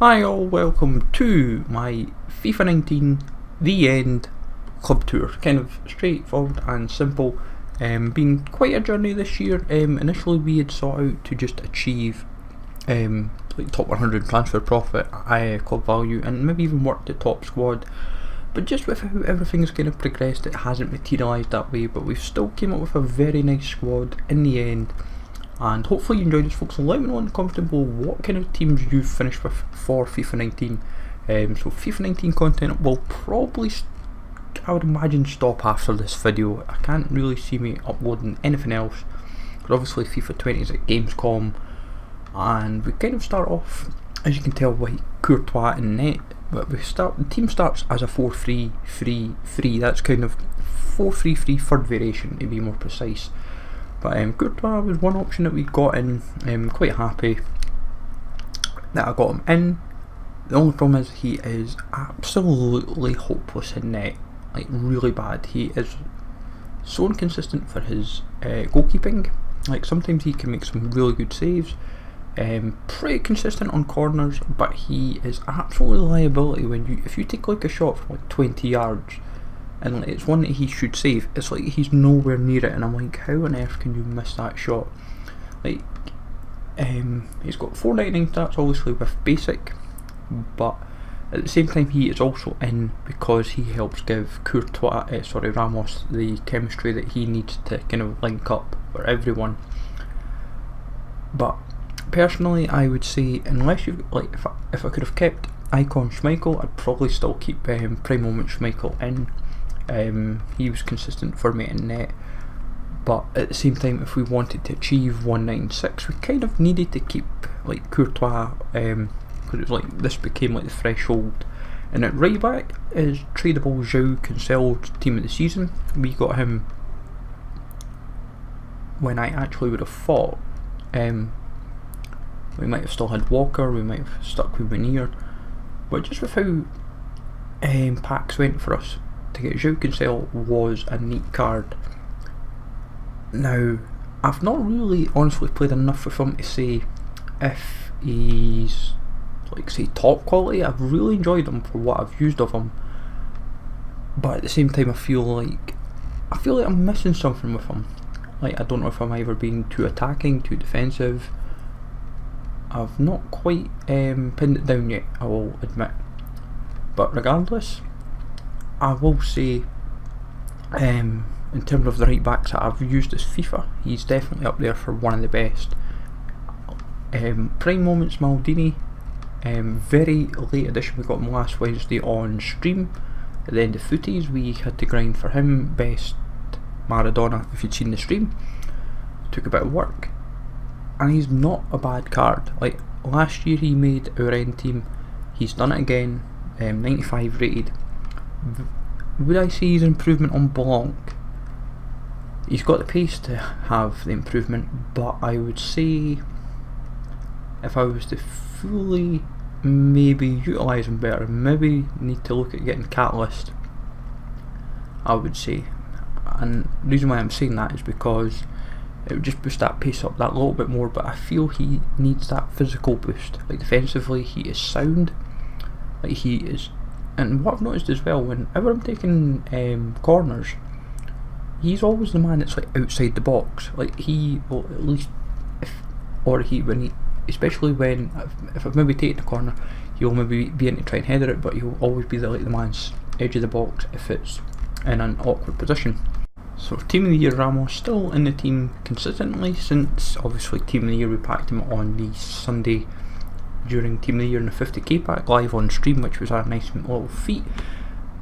Hi all, welcome to my FIFA 19 The End club tour. Kind of straightforward and simple. Been quite a journey this year. Initially we had sought out to just achieve like top 100 transfer profit, club value, and maybe even work the top squad. But just with how everything's kind of progressed, it hasn't materialised that way, but we've still came up with a very nice squad in the end. And hopefully you enjoyed this, folks. Let me know in the comments below what kind of teams you've finished with for FIFA 19. So FIFA 19 content will probably, I would imagine, stop after this video. I can't really see me uploading anything else, but obviously FIFA 20 is at Gamescom, and we kind of start off, as you can tell, with Courtois in net. But the team starts as a 4-3-3-3. That's kind of 4-3-3 third variation, to be more precise. But Courtois was one option that we got in. Quite happy that I got him in. The only problem is he is absolutely hopeless in net, like really bad. He is so inconsistent for his goalkeeping. Like sometimes he can make some really good saves, pretty consistent on corners, but he is absolutely liability when if you take like a shot from like 20 yards. And like, it's one that he should save, it's like he's nowhere near it, and I'm like, how on earth can you miss that shot? Like, he's got 499 stats obviously with basic, but at the same time he is also in because he helps give Ramos the chemistry that he needs to kind of link up for everyone. Personally, I would say, unless you like, if I could have kept Icon Schmeichel, I'd probably still keep prime moment Schmeichel in. He was consistent for me in net, but at the same time, if we wanted to achieve 196, we kind of needed to keep like Courtois, because it was like this became like the threshold. And at right back is tradable João Cancelo's team of the season. We got him when I actually would have thought we might have still had Walker, we might have stuck with Veneer, but just with how packs went for us, to get João Cancelo was a neat card. Now, I've not really honestly played enough with him to say if he's like, say, top quality. I've really enjoyed him for what I've used of him, but at the same time I feel like I'm missing something with him. Like, I don't know if I'm either being too attacking, too defensive. I've not quite pinned it down yet, I will admit. But regardless, I will say, in terms of the right backs that I've used this FIFA, he's definitely up there for one of the best. Prime moments Maldini, very late edition. We got him last Wednesday on stream. At the end of footies, we had to grind for him. Best Maradona, if you'd seen the stream. Took a bit of work, and he's not a bad card. Like last year, he made our end team. He's done it again. 95 rated. Would I say he's an improvement on Blanc? He's got the pace to have the improvement, but I would say if I was to fully maybe utilise him better, maybe need to look at getting Catalyst, I would say. And the reason why I'm saying that is because it would just boost that pace up that little bit more, but I feel he needs that physical boost. Like defensively, he is sound. Like he is. And what I've noticed as well, whenever I'm taking corners, he's always the man that's like outside the box. Like he will at least, especially when if I've maybe taken a corner, he'll maybe be in to try and header it, but he'll always be like the man's edge of the box if it's in an awkward position. So Team of the Year Ramos still in the team consistently since obviously Team of the Year we packed him on the Sunday during Team of the Year in the 50k pack live on stream, which was a nice little feat.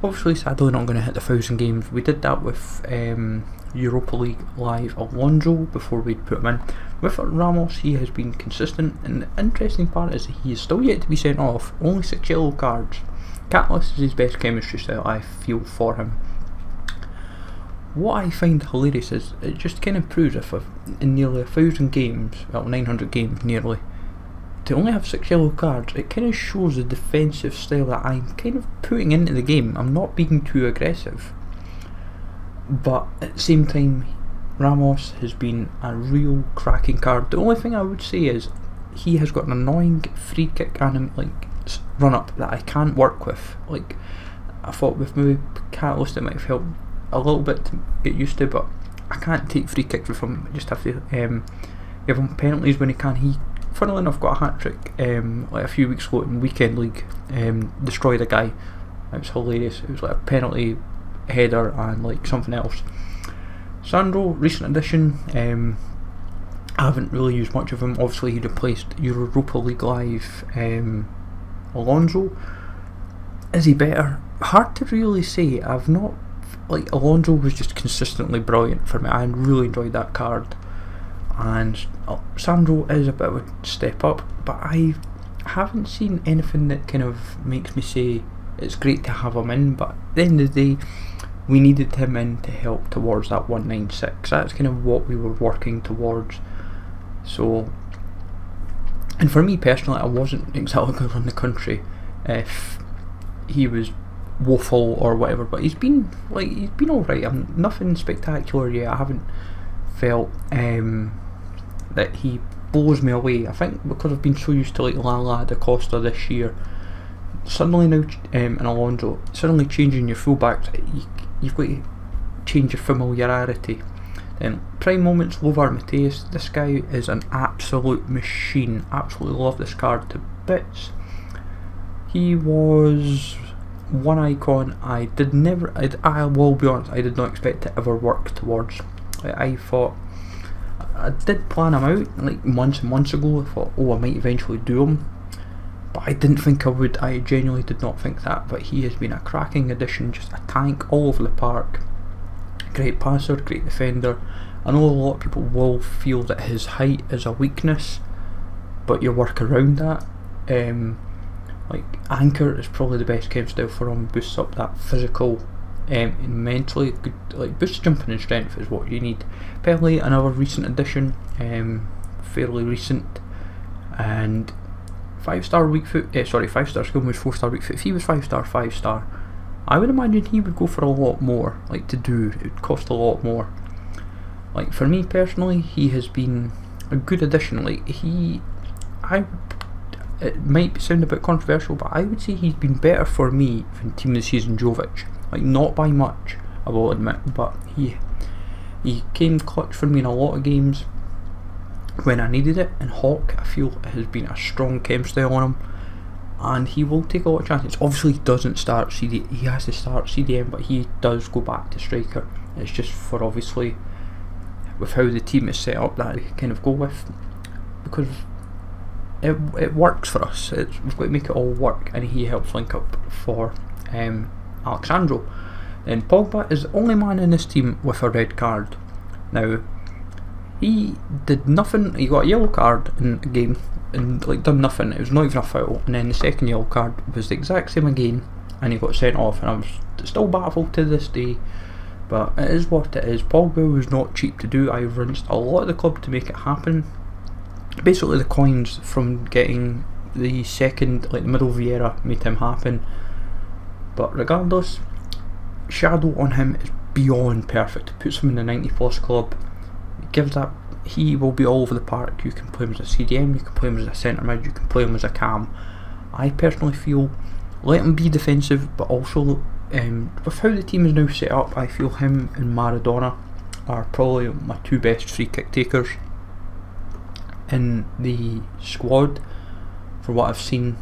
Obviously, sadly not going to hit the 1000 games. We did that with Europa League live Alonso before we'd put him in. With Ramos, he has been consistent, and the interesting part is that he is still yet to be sent off. Only 6 yellow cards. Catalyst is his best chemistry style, I feel, for him. What I find hilarious is it just kind of proves if in nearly 1000 games, well 900 games nearly, to only have 6 yellow cards, it kind of shows the defensive style that I'm kind of putting into the game. I'm not being too aggressive, but at the same time, Ramos has been a real cracking card. The only thing I would say is he has got an annoying free kick run up that I can't work with. Like, I thought with maybe Catalyst it might have helped a little bit to get used to, but I can't take free kicks with him. I just have to give him penalties when he can. He, funnily enough, got a hat trick like a few weeks ago in Weekend League, destroyed a guy. It was hilarious. It was like a penalty, header, and like something else. Sandro, recent addition. I haven't really used much of him. Obviously, he replaced Europa League Live Alonso. Is he better? Hard to really say. I've not, like, Alonso was just consistently brilliant for me. I really enjoyed that card, and Sandro is a bit of a step up, but I haven't seen anything that kind of makes me say it's great to have him in. But at the end of the day, we needed him in to help towards that 196. That's kind of what we were working towards. So, and for me personally, I wasn't exactly going to run the country if he was woeful or whatever, but he's been alright. Nothing spectacular yet. I haven't felt that he blows me away. I think because I've been so used to like Lala Da Costa this year, suddenly now and Alonso, suddenly changing your fullbacks, you've got to change your familiarity. Then prime moments, Lovar Matthuas. This guy is an absolute machine. Absolutely love this card to bits. He was one icon I will be honest, I did not expect to ever work towards. I thought, I did plan him out like months and months ago. I thought, I might eventually do him, but I didn't think I would. I genuinely did not think that, but he has been a cracking addition, just a tank all over the park. Great passer, great defender. I know a lot of people will feel that his height is a weakness, but you work around that. Like, Anchor is probably the best chem style for him. Boosts up that physical and mentally good, like boosts jumping and strength is what you need. Pele, another recent addition, fairly recent, and 5-star weak foot. 5-star skill moves, 4-star weak foot. If he was 5-star, 5-star, I would imagine he would go for a lot more. Like, to do, it would cost a lot more. Like, for me personally, he has been a good addition. Like, it might sound a bit controversial, but I would say he's been better for me than Team of the Season Jovic. Like, not by much, I will admit, but he came clutch for me in a lot of games when I needed it. And Hawk, I feel, has been a strong chem style on him, and he will take a lot of chances. Obviously, he doesn't start CD. He has to start CDM, but he does go back to striker. It's just for, obviously, with how the team is set up, that we kind of go with, because it works for us. We've got to make it all work, and he helps link up for Alexandro. Then Pogba is the only man in this team with a red card. Now, he did nothing. He got a yellow card in a game and like done nothing. It was not even a foul. And then the second yellow card was the exact same again, and he got sent off. And I was still baffled to this day, but it is what it is. Pogba was not cheap to do. I rinsed a lot of the club to make it happen. Basically, the coins from getting the second, like the middle Vieira, made him happen. But regardless, Shadow on him is beyond perfect. It puts him in the 90 plus club. It gives that, he will be all over the park. You can play him as a CDM, you can play him as a centre mid, you can play him as a cam. I personally feel, let him be defensive, but also with how the team is now set up, I feel him and Maradona are probably my two best free kick takers in the squad for what I've seen.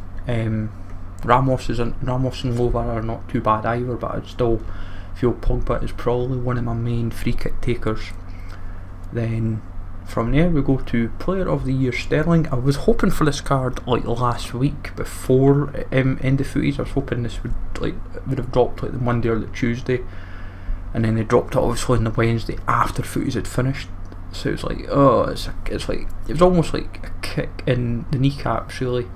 Ramos and Lovar are not too bad either, but I'd still feel Pogba is probably one of my main free kick takers. Then from there we go to Player of the Year Sterling. I was hoping for this card like last week before end of footies. I was hoping this would have dropped like the Monday or the Tuesday, and then they dropped it obviously on the Wednesday after footies had finished. So it was like, it was almost like a kick in the kneecaps, really.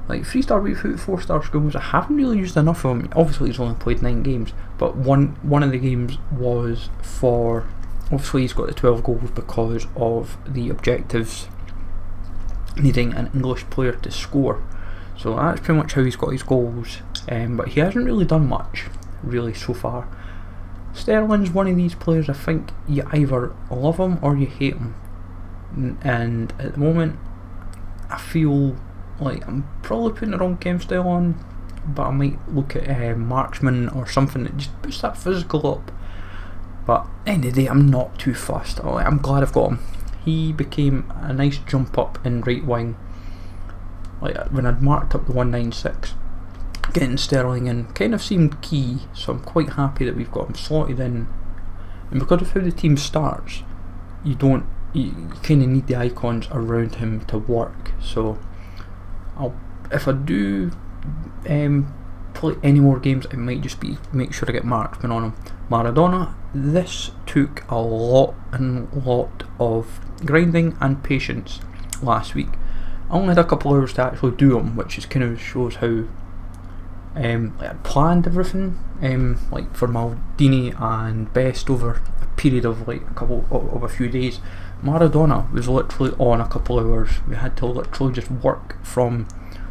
Like 3-star weak foot, 4-star skill moves, I haven't really used enough of him. Obviously he's only played 9 games, but one of the games was for, obviously he's got the 12 goals because of the objectives needing an English player to score. So that's pretty much how he's got his goals, but he hasn't really done much really so far. Sterling's one of these players I think you either love him or you hate him, and at the moment I feel like I'm probably putting the wrong game style on, but I might look at marksman or something that just puts that physical up. But end of the day, I'm not too fussed. I'm glad I've got him. He became a nice jump up in right wing. Like when I'd marked up the 196, getting Sterling in kind of seemed key, so I'm quite happy that we've got him slotted in. And because of how the team starts, you kind of need the icons around him to work. So if I do play any more games, it might just be make sure I get marksman on him. Maradona, this took a lot of grinding and patience last week. I only had a couple hours to actually do them, which is kind of shows how I planned everything like for Maldini and Best over a period of like a few days. Maradona was literally on a couple hours. We had to literally just work from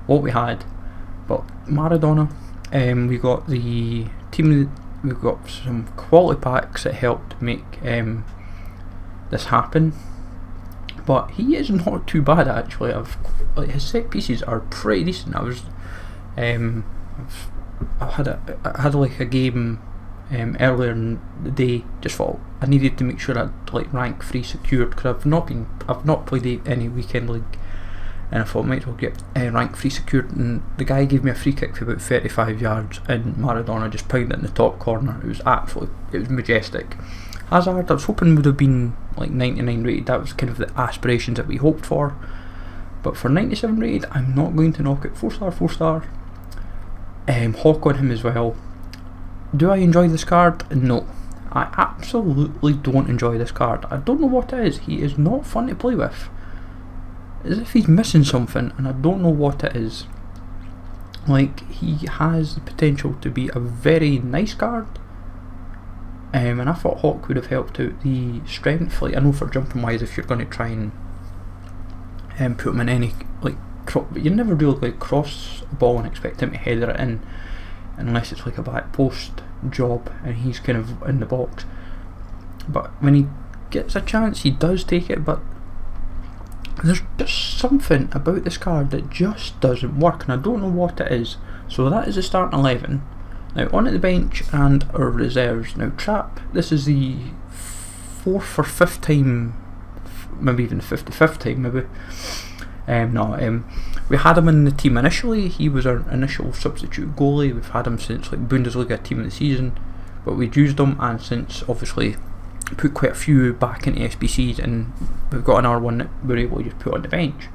what we had. But Maradona, we got the team. We got some quality packs that helped make this happen. But he is not too bad actually. His set pieces are pretty decent. I had like a game earlier in the day. Just thought I needed to make sure I'd like rank 3 secured, because I've not played any weekend league, and I thought I might as well get rank 3 secured. And the guy gave me a free kick for about 35 yards, and Maradona just pounded it in the top corner. It was majestic. Hazard, I was hoping would have been like 99 rated. That was kind of the aspirations that we hoped for. But for 97 rated, I'm not going to knock it. 4-star, 4-star. Hawk on him as well. Do I enjoy this card? No. I absolutely don't enjoy this card. I don't know what it is. He is not fun to play with. As if he's missing something, and I don't know what it is. Like, he has the potential to be a very nice card. And I thought Hawk would have helped out the strength. Like, I know for jumping wise, if you're going to try and put him in any like, but you never really like cross a ball and expect him to header it in, unless it's like a back post job and he's kind of in the box. But when he gets a chance, he does take it. But there's just something about this card that just doesn't work, and I don't know what it is. So that is the starting 11. Now on at the bench and our reserves. Now Trap, this is the 4th or 5th time, maybe even the 55th time maybe. We had him in the team initially. He was our initial substitute goalie. We've had him since like Bundesliga team of the season, but we'd used him, and since obviously put quite a few back into SBCs, and we've got another one that we're able to just put on the bench.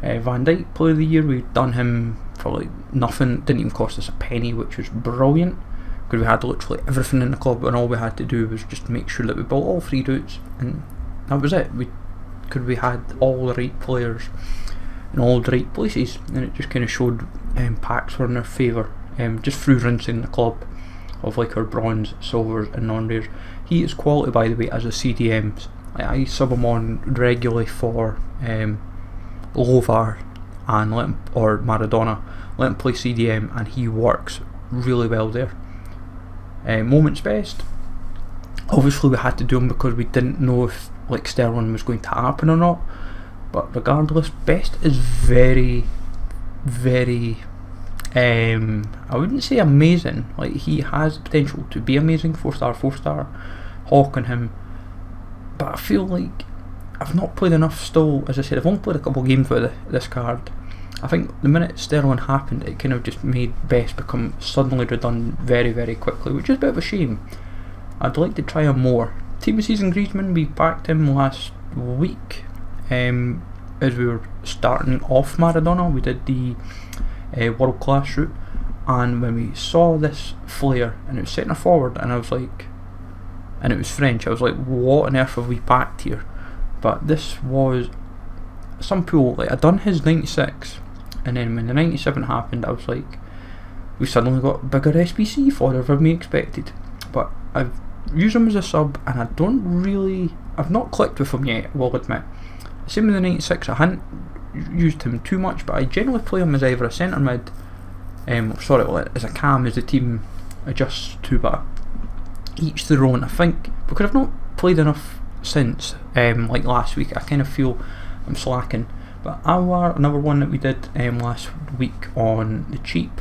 Van Dijk, player of the year, we've done him for like nothing. Didn't even cost us a penny, which was brilliant, because we had literally everything in the club, and all we had to do was just make sure that we built all 3 routes, and that was it. We had all the right players in all the right places, and it just kind of showed packs were in our favour, just through rinsing the club of like our bronze, silvers and non-rares. He is quality, by the way, as a CDMs. I sub him on regularly for Lovar and or Maradona, let him play CDM, and he works really well there. Moments best, obviously we had to do him because we didn't know if like Sterling was going to happen or not. But regardless, Best is very, very, I wouldn't say amazing. Like, he has the potential to be amazing. 4-star, 4-star, Hawk on him. But I feel like I've not played enough still. As I said, I've only played a couple of games with this card. I think the minute Sterling happened, it kind of just made Best become suddenly redundant very, very quickly, which is a bit of a shame. I'd like to try him more. Team of season Griezmann, we backed him last week. As we were starting off Maradona, we did the world class route, and when we saw this flare and it was centre forward, and I was like, and it was French, I was like, what on earth have we packed here? But this was some pool. Like, I'd done his 96, and then when the 97 happened, I was like, we suddenly got bigger SBC fodder than we expected. But I've used him as a sub, and I've not clicked with him yet, I will admit. Same with the 96, I hadn't used him too much, but I generally play him as either a centre mid, as a cam, as the team adjusts to, but each their own. I think because I've not played enough since like last week, I kind of feel I'm slacking. But our another one that we did last week on the cheap,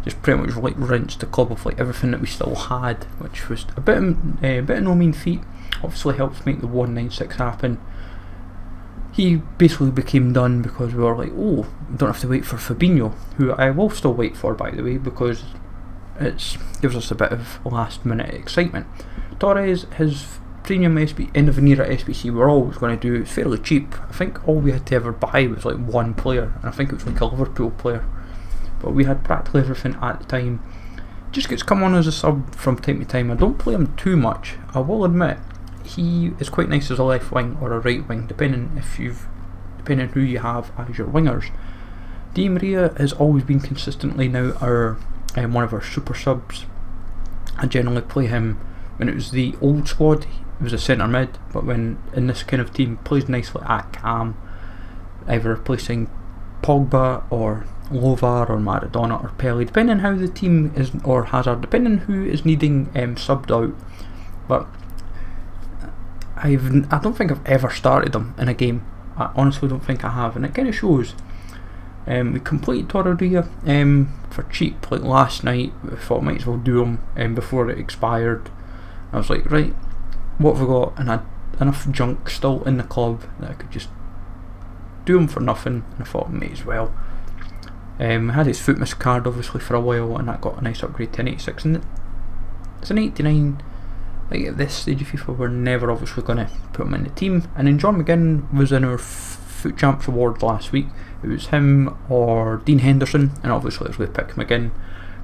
just pretty much like rinsed the club of like everything that we still had, which was a bit of no mean feat. Obviously helps make the 196 happen. He basically became done because we were like, oh, we don't have to wait for Fabinho, who I will still wait for, by the way, because it gives us a bit of last minute excitement. Torres, his premium end of an era SBC, we're always going to do. It's fairly cheap. I think all we had to ever buy was like one player, and I think it was like a Liverpool player, but we had practically everything at the time. Just gets come on as a sub from time to time. I don't play him too much, I will admit. He is quite nice as a left wing or a right wing, depending on who you have as your wingers. Di Maria has always been consistently now our one of our super subs. I generally play him when it was the old squad. He was a centre mid, but when in this kind of team, plays nicely at cam, either replacing Pogba or Lovar or Maradona or Pele, depending on how the team is, or Hazard, depending on who is needing subbed out. But I don't think I've ever started them in a game. I honestly don't think I have, and it kind of shows. We completed Torreira for cheap like last night. We thought might as well do them before it expired. I was like, right, what have we got? And I had enough junk still in the club that I could just do them for nothing, and I thought may as well. I had his Footmas card obviously for a while, and that got a nice upgrade to an 86, and it's an 89. Like at this stage of FIFA, we're never obviously going to put him in the team. And then John McGinn was in our Foot Champs award last week. It was him or Dean Henderson, and obviously as we picked McGinn,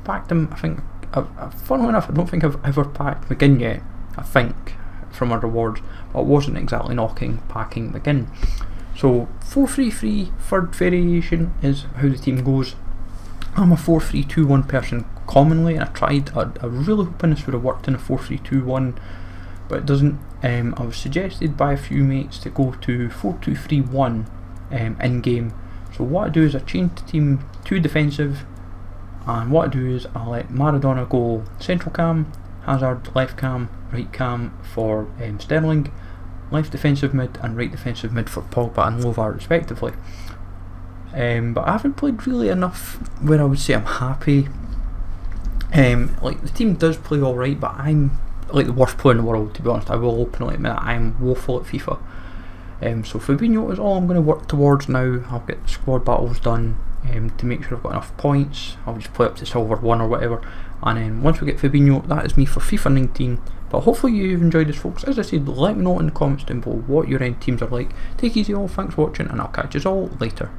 packed him. I think, funnily enough, I don't think I've ever packed McGinn yet. I think from our rewards, but I wasn't exactly knocking packing McGinn. So 4-3-3 third variation is how the team goes. I'm a 4-3-2-1 person commonly, and I really hoping this would have worked in a 4-3-2-1, but it doesn't. I was suggested by a few mates to go to 4-2-3-1 in game. So what I do is I change the team to defensive, and what I do is I let Maradona go central cam, Hazard left cam, right cam for Sterling, left defensive mid and right defensive mid for Pogba and Lovar respectively. But I haven't played really enough where I would say I'm happy. Like the team does play alright, but I'm like the worst player in the world, to be honest. I will openly admit that I am woeful at FIFA. So Fabinho is all I'm going to work towards now. I'll get squad battles done to make sure I've got enough points. I'll just play up to silver 1 or whatever, and then once we get Fabinho, that is me for FIFA 19. But hopefully you've enjoyed this, folks. As I said, let me know in the comments down below what your end teams are like. Take it easy all, thanks for watching, and I'll catch you all later.